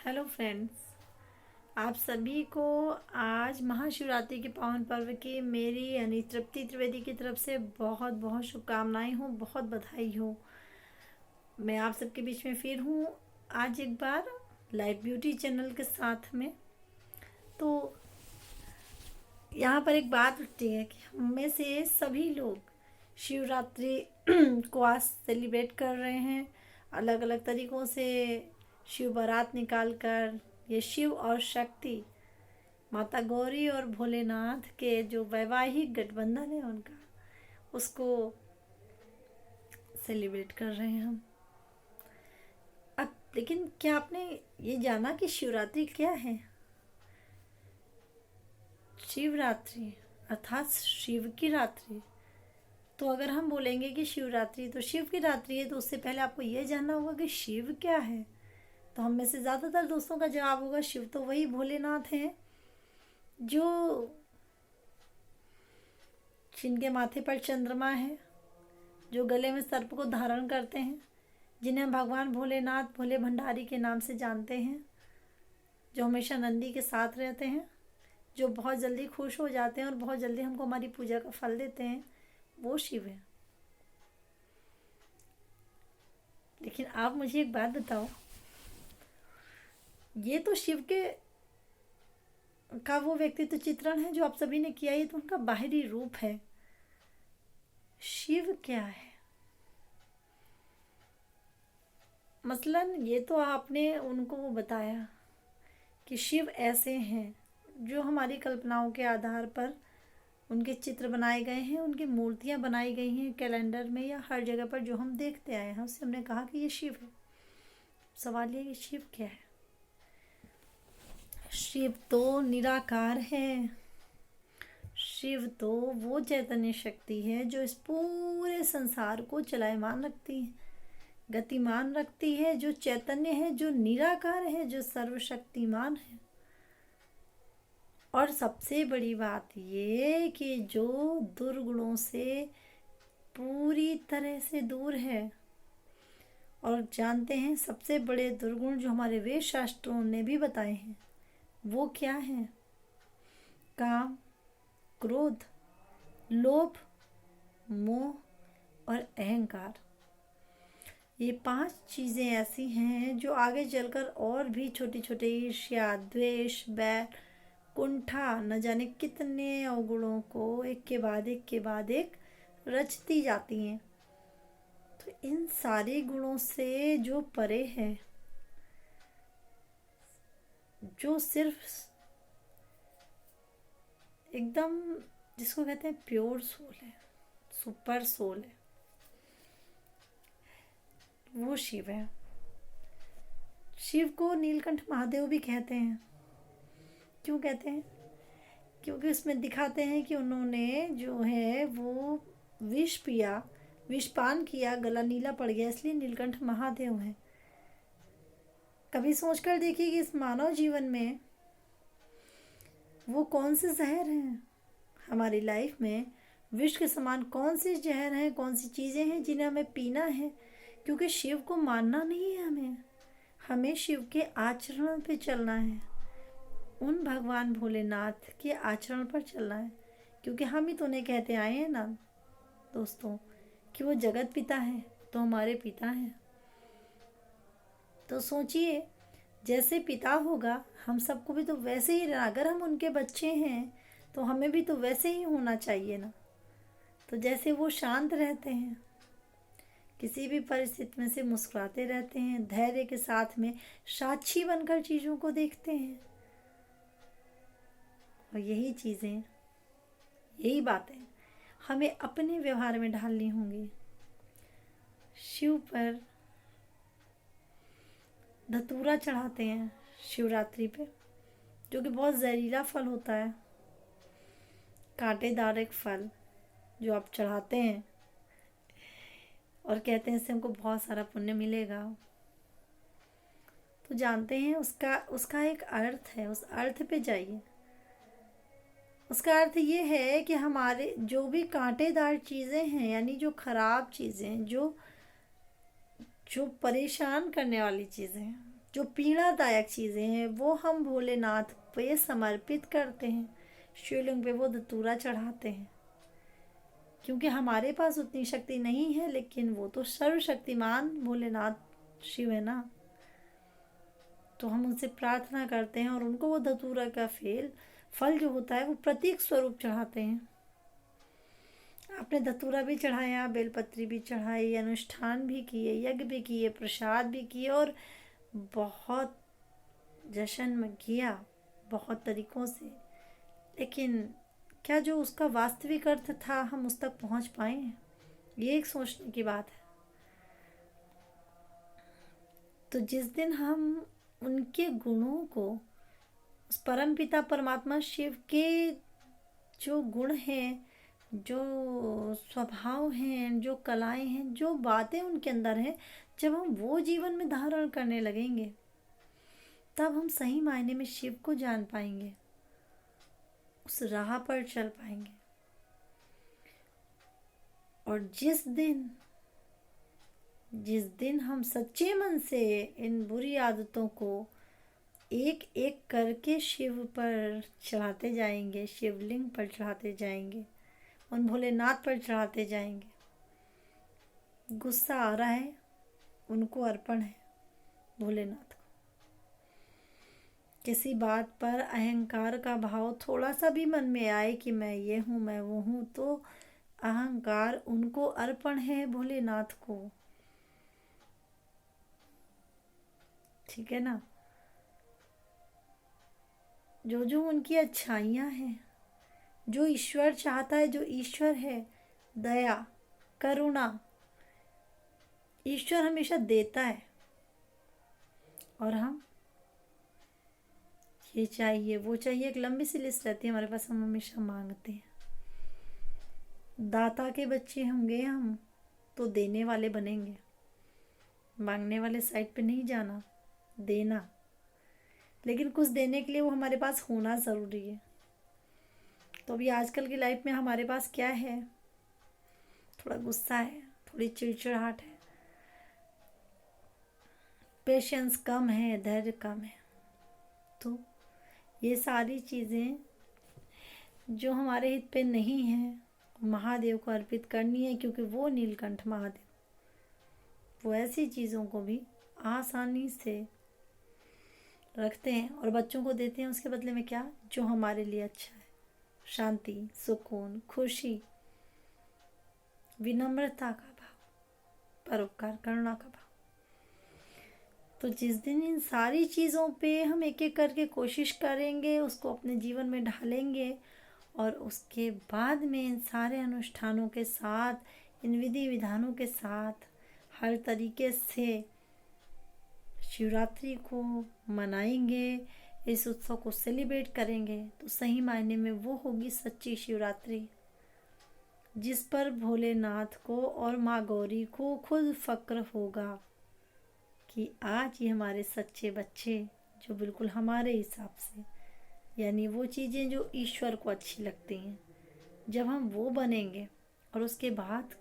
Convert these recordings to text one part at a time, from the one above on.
Hello friends, आप सभी को आज महाशिवरात्रि के पावन पर्व की मेरी यानी तृप्ति त्रिवेदी की तरफ से बहुत बहुत शुभकामनाएं हो, बहुत बधाई हो। मैं आप सबके बीच में फिर हूँ आज एक बार लाइव ब्यूटी चैनल के साथ में। तो यहाँ पर एक बात उठती है कि हम में से सभी लोग शिवरात्रि को आज सेलिब्रेट कर रहे हैं अलग अलग तरीक़ों से। शिव बारात निकाल कर ये शिव और शक्ति, माता गौरी और भोलेनाथ के जो वैवाहिक गठबंधन है उनका, उसको सेलिब्रेट कर रहे हैं हम। अब लेकिन क्या आपने ये जाना कि शिवरात्रि क्या है? शिवरात्रि अर्थात शिव की रात्रि। तो अगर हम बोलेंगे कि शिवरात्रि तो शिव की रात्रि है, तो उससे पहले आपको ये जानना होगा कि शिव क्या है। तो हम में से ज़्यादातर दोस्तों का जवाब होगा शिव तो वही भोलेनाथ हैं जो जिनके माथे पर चंद्रमा है, जो गले में सर्प को धारण करते हैं, जिन्हें भगवान भोलेनाथ भोले भंडारी के नाम से जानते हैं, जो हमेशा नंदी के साथ रहते हैं, जो बहुत जल्दी खुश हो जाते हैं और बहुत जल्दी हमको हमारी पूजा का फल देते हैं, वो शिव है। लेकिन आप मुझे एक बात बताओ, ये तो शिव के का वो व्यक्तित्व चित्रण है जो आप सभी ने किया, ये तो उनका बाहरी रूप है। शिव क्या है? मसलन ये तो आपने उनको वो बताया कि शिव ऐसे हैं जो हमारी कल्पनाओं के आधार पर उनके चित्र बनाए गए हैं, उनकी मूर्तियां बनाई गई हैं कैलेंडर में या हर जगह पर जो हम देखते आए हैं, उससे हमने कहा कि ये शिव है। सवाल ये कि शिव क्या है? शिव तो निराकार है। शिव तो वो चैतन्य शक्ति है जो इस पूरे संसार को चलायमान रखती है, गतिमान रखती है, जो चैतन्य है, जो निराकार है, जो सर्वशक्तिमान है। और सबसे बड़ी बात ये कि जो दुर्गुणों से पूरी तरह से दूर है। और जानते हैं सबसे बड़े दुर्गुण जो हमारे वेद शास्त्रों ने भी बताए हैं वो क्या है? काम, क्रोध, लोभ, मोह और अहंकार। ये 5 चीज़ें ऐसी हैं जो आगे चलकर और भी छोटी छोटी ईर्ष्या, द्वेष, बैर, कुंठा, न जाने कितने अवगुणों को एक के बाद एक रचती जाती हैं। तो इन सारे गुणों से जो परे है, जो सिर्फ एकदम जिसको कहते हैं प्योर सोल है, सुपर सोल है, वो शिव है। शिव को नीलकंठ महादेव भी कहते हैं। क्यों कहते हैं? क्योंकि उसमें दिखाते हैं कि उन्होंने जो है वो विष पिया, विषपान किया, गला नीला पड़ गया, इसलिए नीलकंठ महादेव हैं। कभी सोचकर देखिए कि इस मानव जीवन में वो कौन से जहर हैं हमारी लाइफ में, विष के समान कौन से जहर हैं, कौन सी चीज़ें हैं जिन्हें हमें पीना है। क्योंकि शिव को मानना नहीं है हमें शिव के आचरण पे चलना है, उन भगवान भोलेनाथ के आचरण पर चलना है। क्योंकि हम ही तो उन्हें कहते आए हैं ना दोस्तों कि वो जगत पिता है, तो हमारे पिता हैं। तो सोचिए, जैसे पिता होगा हम सबको भी तो वैसे ही रहना। अगर हम उनके बच्चे हैं तो हमें भी तो वैसे ही होना चाहिए ना। तो जैसे वो शांत रहते हैं, किसी भी परिस्थिति में से मुस्कुराते रहते हैं, धैर्य के साथ में साक्षी बनकर चीज़ों को देखते हैं, और यही चीज़ें, यही बातें हमें अपने व्यवहार में ढालनी होंगी। शिव पर धतूरा चढ़ाते हैं शिवरात्रि पे, जो कि बहुत जहरीला फल होता है, कांटेदार एक फल जो आप चढ़ाते हैं और कहते हैं इससे हमको बहुत सारा पुण्य मिलेगा। तो जानते हैं उसका एक अर्थ है, उस अर्थ पे जाइए। उसका अर्थ ये है कि हमारे जो भी कांटेदार चीज़ें हैं, यानी जो खराब चीज़ें, जो परेशान करने वाली चीज़ें हैं, जो पीड़ादायक चीज़ें हैं वो हम भोलेनाथ पे समर्पित करते हैं, शिवलिंग पे वो धतूरा चढ़ाते हैं, क्योंकि हमारे पास उतनी शक्ति नहीं है, लेकिन वो तो सर्वशक्तिमान भोलेनाथ शिव है ना। तो हम उनसे प्रार्थना करते हैं और उनको वो धतूरा का फल जो होता है वो प्रतीक स्वरूप चढ़ाते हैं। आपने धतूरा भी चढ़ाया, बेलपत्री भी चढ़ाई, अनुष्ठान भी किए, यज्ञ भी किए, प्रसाद भी किए और बहुत जश्न में किया, बहुत तरीक़ों से, लेकिन क्या जो उसका वास्तविक अर्थ था हम उस तक पहुंच पाए हैं? ये एक सोचने की बात है। तो जिस दिन हम उनके गुणों को, उस परम पिता परमात्मा शिव के जो गुण हैं, जो स्वभाव हैं, जो कलाएं हैं, जो बातें उनके अंदर हैं, जब हम वो जीवन में धारण करने लगेंगे तब हम सही मायने में शिव को जान पाएंगे, उस राह पर चल पाएंगे। और जिस दिन हम सच्चे मन से इन बुरी आदतों को एक एक करके शिव पर चढ़ाते जाएंगे, शिवलिंग पर चढ़ाते जाएंगे, उन भोलेनाथ पर चढ़ाते जाएंगे। गुस्सा आ रहा है, उनको अर्पण है भोलेनाथ को। किसी बात पर अहंकार का भाव थोड़ा सा भी मन में आए कि मैं ये हूँ, मैं वो हूँ, तो अहंकार उनको अर्पण है भोलेनाथ को। ठीक है ना। जो जो उनकी अच्छाइयाँ हैं, जो ईश्वर चाहता है, जो ईश्वर है, दया, करुणा, ईश्वर हमेशा देता है और हम ये चाहिए वो चाहिए, एक लंबी सी लिस्ट रहती है हमारे पास, हम हमेशा मांगते हैं। दाता के बच्चे होंगे हम तो देने वाले बनेंगे, मांगने वाले साइड पे नहीं जाना, देना। लेकिन कुछ देने के लिए वो हमारे पास होना ज़रूरी है। तो अभी आजकल की लाइफ में हमारे पास क्या है? थोड़ा गुस्सा है, थोड़ी चिड़चिड़ाहट है, पेशेंस कम है, धैर्य कम है। तो ये सारी चीज़ें जो हमारे हित पे नहीं हैं, महादेव को अर्पित करनी है, क्योंकि वो नीलकंठ महादेव वो ऐसी चीज़ों को भी आसानी से रखते हैं और बच्चों को देते हैं। उसके बदले में क्या? जो हमारे लिए अच्छा है, शांति, सुकून, खुशी, विनम्रता का भाव, परोपकार, करुणा का भाव। तो जिस दिन इन सारी चीज़ों पे हम एक एक करके कोशिश करेंगे, उसको अपने जीवन में ढालेंगे, और उसके बाद में इन सारे अनुष्ठानों के साथ, इन विधि विधानों के साथ, हर तरीके से शिवरात्रि को मनाएंगे, इस उत्सव को सेलिब्रेट करेंगे, तो सही मायने में वो होगी सच्ची शिवरात्रि, जिस पर भोलेनाथ को और माँ गौरी को खुद फक्र होगा कि आज ये हमारे सच्चे बच्चे, जो बिल्कुल हमारे हिसाब से, यानी वो चीज़ें जो ईश्वर को अच्छी लगती हैं, जब हम वो बनेंगे और उसके बाद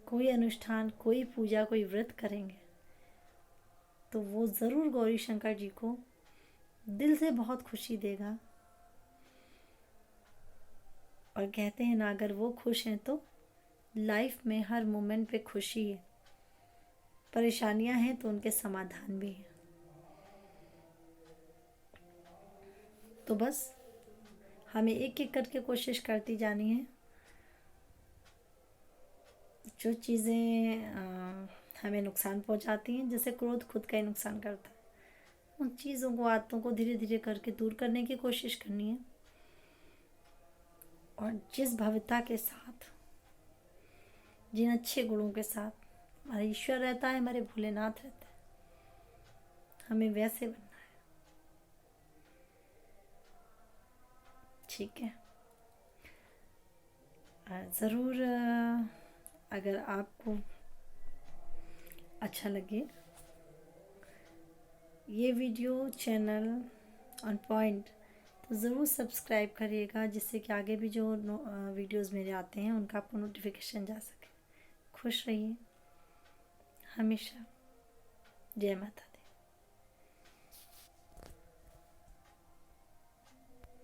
कोई अनुष्ठान, कोई पूजा, कोई व्रत करेंगे, तो वो ज़रूर गौरी शंकर जी को दिल से बहुत खुशी देगा। और कहते हैं ना, अगर वो खुश हैं तो लाइफ में हर मोमेंट पे खुशी है, परेशानियां हैं तो उनके समाधान भी हैं। तो बस हमें एक एक करके कोशिश करती जानी है। जो चीज़ें हमें नुकसान पहुंचाती हैं, जैसे क्रोध खुद का ही नुकसान करता है, उन चीज़ों को, आदतों को धीरे धीरे करके दूर करने की कोशिश करनी है। और जिस भव्यता के साथ, जिन अच्छे गुणों के साथ हमारा ईश्वर रहता है, हमारे भोलेनाथ रहते हैं, हमें वैसे बनना है। ठीक है। ज़रूर अगर आपको अच्छा लगे ये वीडियो, चैनल ऑन पॉइंट, तो ज़रूर सब्सक्राइब करिएगा, जिससे कि आगे भी जो वीडियोस मेरे आते हैं उनका आपको नोटिफिकेशन जा सके। खुश रहिए हमेशा। जय माता।